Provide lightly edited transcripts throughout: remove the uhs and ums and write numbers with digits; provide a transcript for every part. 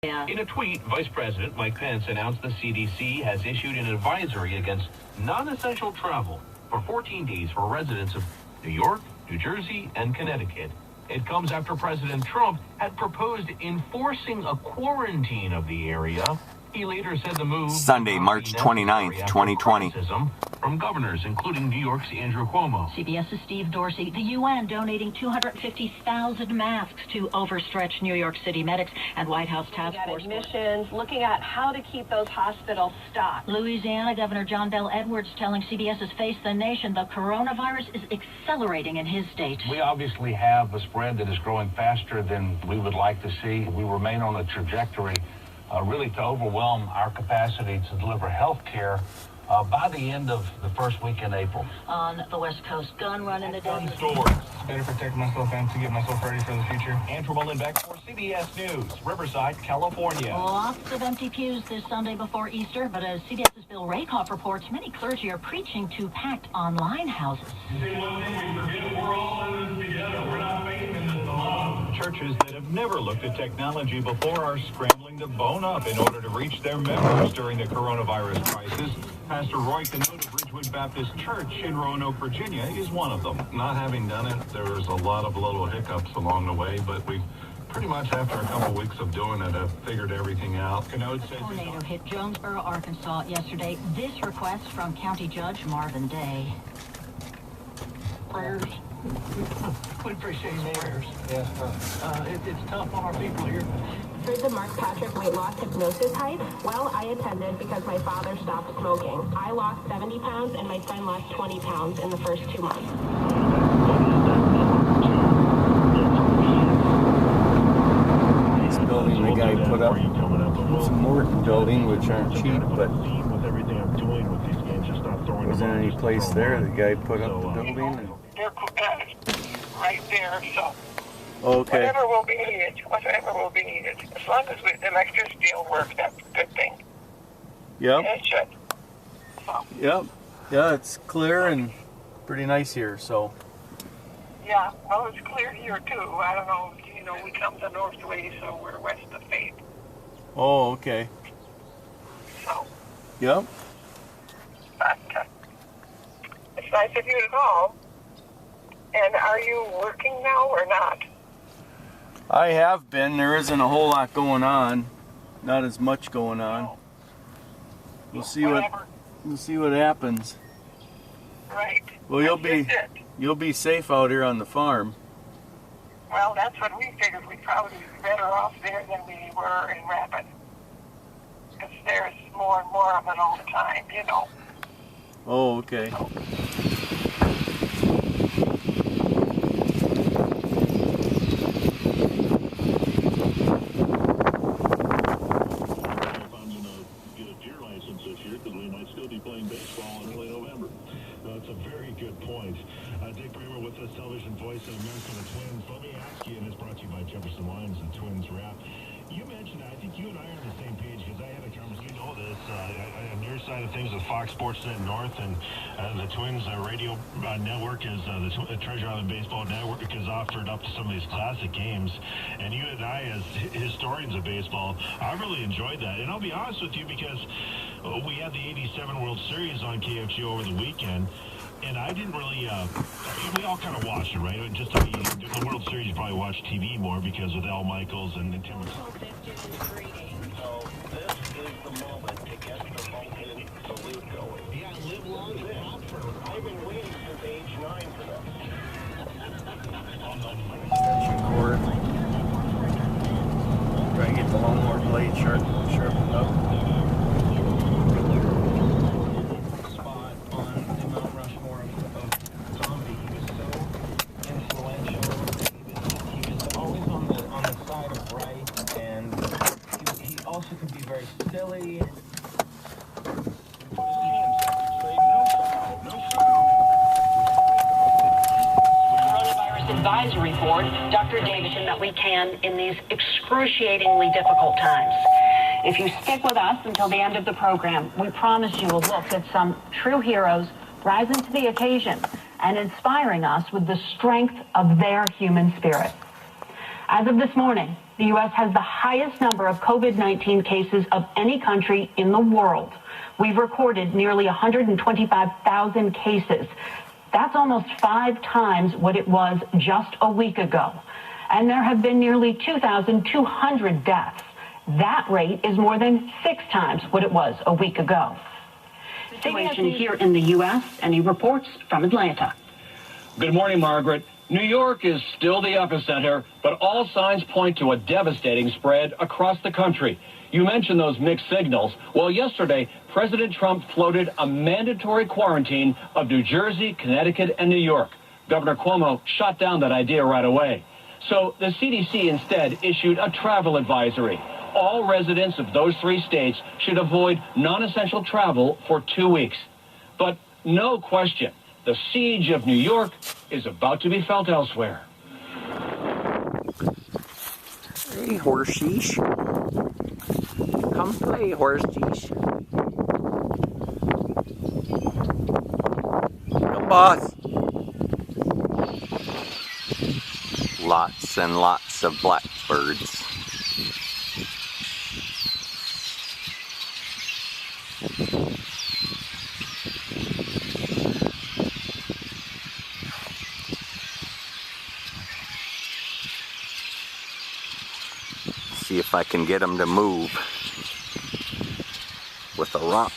Yeah. In a tweet, Vice President Mike Pence announced the CDC has issued an advisory against non-essential travel for 14 days for residents of New York, New Jersey, and Connecticut. It comes after President Trump had proposed enforcing a quarantine of the area. He later said the move Sunday, March 29th, 2020. From governors, including New York's Andrew Cuomo. CBS's Steve Dorsey. The UN donating 250,000 masks to overstretched New York City medics and White House task force. Admissions, looking at how to keep those hospitals stocked. Louisiana Governor John Bel Edwards telling CBS's Face the Nation the coronavirus is accelerating in his state. We obviously have a spread that is growing faster than we would like to see. We remain on a trajectory really to overwhelm our capacity to deliver health care by the end of the first week in April. On the West Coast, gun run in the day. Stores. Better protect myself and to get myself ready for the future. Andrew Mullenbeck for CBS News, Riverside, California. Lots of empty pews this Sunday before Easter, but as CBS's Bill Rakoff reports, many clergy are preaching to packed online houses. Say one thing, we forget we're all in this together. We're not facing this alone. Churches that have never looked at technology before are scrambling to bone up in order to reach their members during the coronavirus crisis. Pastor Roy Canode of Ridgewood Baptist Church in Roanoke, Virginia, is one of them. Not having done it, there was a lot of little hiccups along the way, but we pretty much, after a couple weeks of doing it, have figured everything out. Canode says a tornado hit Jonesboro, Arkansas yesterday. This request from County Judge Marvin Day. Prayers. We appreciate prayers. It's tough on our people here. For the Mark Patrick weight loss hypnosis hype, well, I attended because my father stopped smoking. I lost 70 pounds and my son lost 20 pounds in the first 2 months. This building the guy put up, some more building, which aren't cheap, but wasn't any place there. The guy put up the building. And... They're right there, so okay. Whatever will be needed. As long as the electricity will work, that's a good thing. Yep. It should. So. Yep. Yeah, it's clear and pretty nice here, so. Yeah, well, it's clear here, too. I don't know, we come the north way, so we're west of Faith. Oh, okay. So. Yep. But it's nice of you to call. And are you working now or not? I have been. There isn't a whole lot going on. Not as much going on. We'll see what happens. Right. Well, you'll be safe out here on the farm. Well, that's what we figured. We'd probably be better off there than we were in Rapid. Because there's more and more of it all the time, Oh, okay. Baseball in early November. That's a very good point. Dick Bramer with us, television voice of America and the Twins. Let me ask you, and it's brought to you by Jefferson Lions and Twins Wrap. You mentioned, I think you and I are on the same page because I had a conversation, you know this, on your side of things with Fox Sports Net North and the Twins radio network is the Treasure Island Baseball Network has offered up to some of these classic games. And you and I, as historians of baseball, I really enjoyed that. And I'll be honest with you because we had the 87 World Series on KFG over the weekend. And I didn't really, we all kind of watched it, right? Just the World Series, you probably watch TV more because with Al Michaels and Tim. So this is the moment to get the Vulcan salute going. Yeah, live long, live prosper. I've been waiting since age 9 for this. Try to get the lawnmower blade sharpened up. Could be very silly. Coronavirus Advisory Board, Dr. Davison, that we can in these excruciatingly difficult times. If you stick with us until the end of the program, we promise you a look at some true heroes rising to the occasion and inspiring us with the strength of their human spirit. As of this morning, the U.S. has the highest number of COVID-19 cases of any country in the world. We've recorded nearly 125,000 cases. That's almost 5 times what it was just a week ago. And there have been nearly 2,200 deaths. That rate is more than 6 times what it was a week ago. Situation here in the U.S., and he reports from Atlanta. Good morning, Margaret. New York is still the epicenter, but all signs point to a devastating spread across the country. You mentioned those mixed signals. Well, yesterday, President Trump floated a mandatory quarantine of New Jersey, Connecticut, and New York. Governor Cuomo shot down that idea right away. So the CDC instead issued a travel advisory. All residents of those 3 states should avoid non-essential travel for 2 weeks. But no question, the siege of New York is about to be felt elsewhere. Hey, horsies. Come play, horsies. Come, boss. Lots and lots of blackbirds. See if I can get them to move with a rock.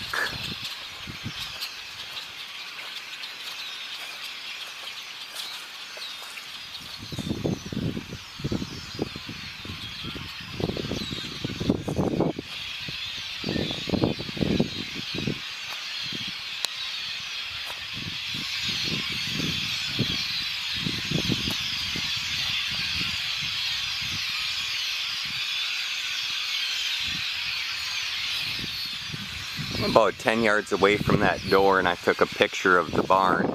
I'm about 10 yards away from that door, and I took a picture of the barn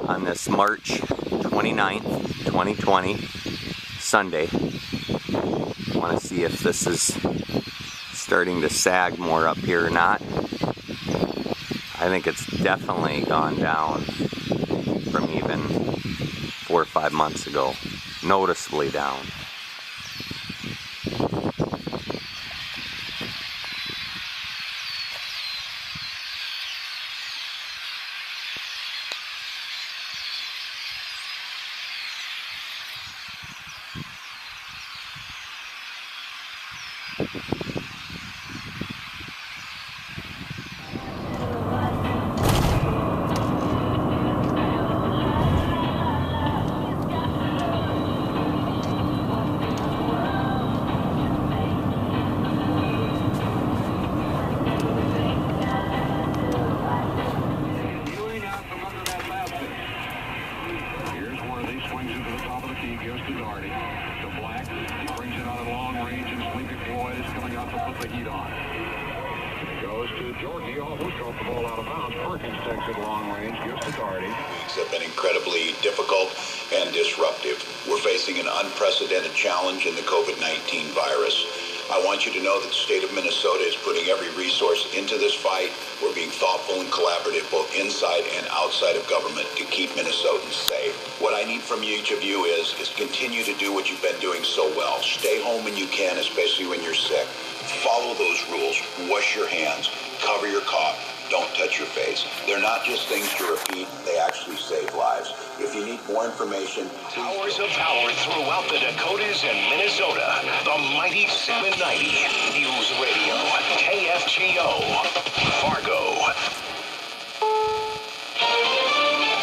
on this March 29th, 2020, Sunday. I want to see if this is starting to sag more up here or not. I think it's definitely gone down from even 4 or 5 months ago, noticeably down. Have been incredibly difficult and disruptive. We're facing an unprecedented challenge in the COVID-19 virus. I want you to know that the state of Minnesota is putting every resource into this fight. We're being thoughtful and collaborative both inside and outside of government to keep Minnesotans safe. What I need from each of you is continue to do what you've been doing so well. Stay home when you can, especially when you're sick. Follow those rules. Wash your hands. Cover your cough. Don't touch your face. They're not just things to repeat, they actually save lives. If you need more information... Towers of power throughout the Dakotas and Minnesota. The mighty 790 News Radio. KFGO. Fargo.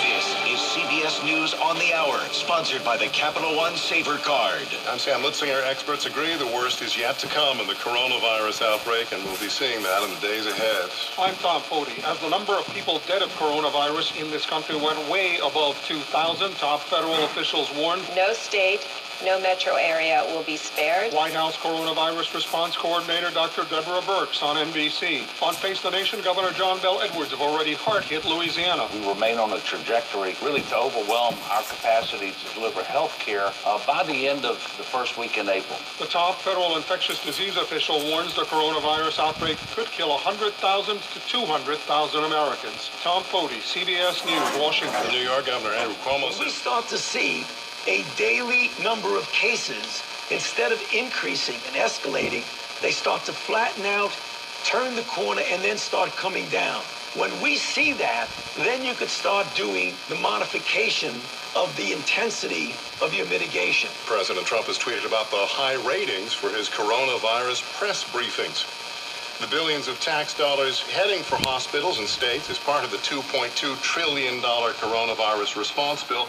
This is CBS News on the Hour, sponsored by the Capital One Saver Card. I'm Sam Litzinger. Experts agree the worst is yet to come in the coronavirus outbreak, and we'll be seeing that in the days ahead. I'm Tom Foti. As the number of people dead of coronavirus in this country went way above 2,000, top federal officials warned no state, no metro area will be spared. White House Coronavirus Response Coordinator Dr. Deborah Birx on NBC. On Face the Nation, Governor John Bel Edwards have already hard-hit Louisiana. We remain on a trajectory really to overwhelm our capacity to deliver health care by the end of the first week in April. The top federal infectious disease official warns the coronavirus outbreak could kill 100,000 to 200,000 Americans. Tom Foti, CBS News, Washington. The New York Governor Andrew Cuomo We start to see a daily number of cases, instead of increasing and escalating, they start to flatten out, turn the corner, and then start coming down. When we see that, then you could start doing the modification of the intensity of your mitigation. President Trump has tweeted about the high ratings for his coronavirus press briefings. The billions of tax dollars heading for hospitals and states as part of the $2.2 trillion coronavirus response bill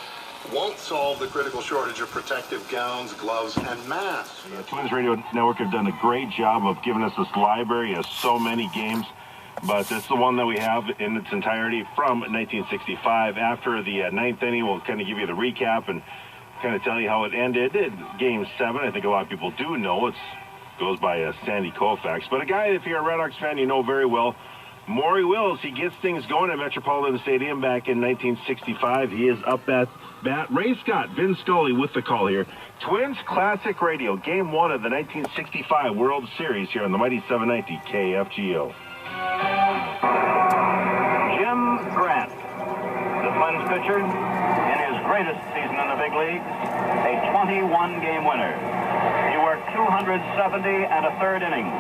won't solve the critical shortage of protective gowns, gloves, and masks. The Twins Radio Network have done a great job of giving us this library of so many games, but it's the one that we have in its entirety from 1965. After the ninth inning, we'll kind of give you the recap and kind of tell you how it ended. Game 7, I think a lot of people do know. It goes by Sandy Koufax. But a guy, if you're a Red Sox fan, you know very well, Maury Wills. He gets things going at Metropolitan Stadium back in 1965. He is up at bat. Ray Scott, Vin Scully with the call here. Twins Classic Radio, Game 1 of the 1965 World Series here on the mighty 790 KFGO. Jim Grant, the Twins pitcher, in his greatest season in the big leagues, a 21-game winner. He worked 270 1/3 innings.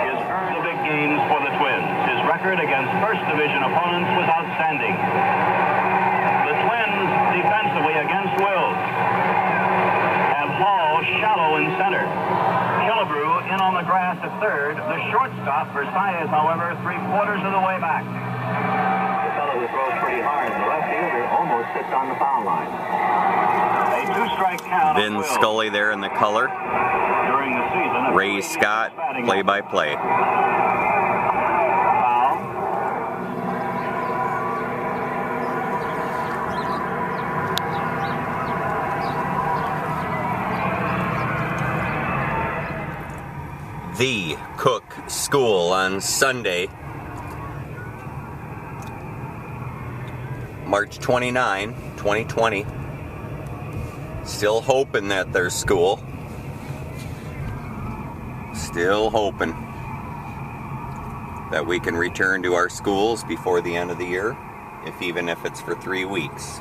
His earned big gains for the Twins. His record against first division opponents was outstanding. The Twins defensively against Wills have Hall shallow in center. Killebrew in on the grass at third. The shortstop, Versailles, however, 3/4 of the way back. The fellow who throws pretty hard, the left fielder, almost sits on the foul line. A 2-strike count. Vin Scully there in the color. During the season, Ray Scott, play-by-play. The Cook School on Sunday, March 29, 2020. Still hoping that there's school. Still hoping that we can return to our schools before the end of the year, even if it's for 3 weeks.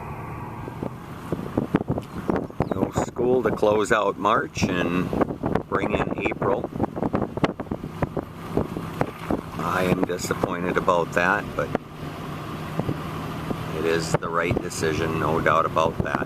No school to close out March and bring in April. I am disappointed about that, but it is the right decision, no doubt about that.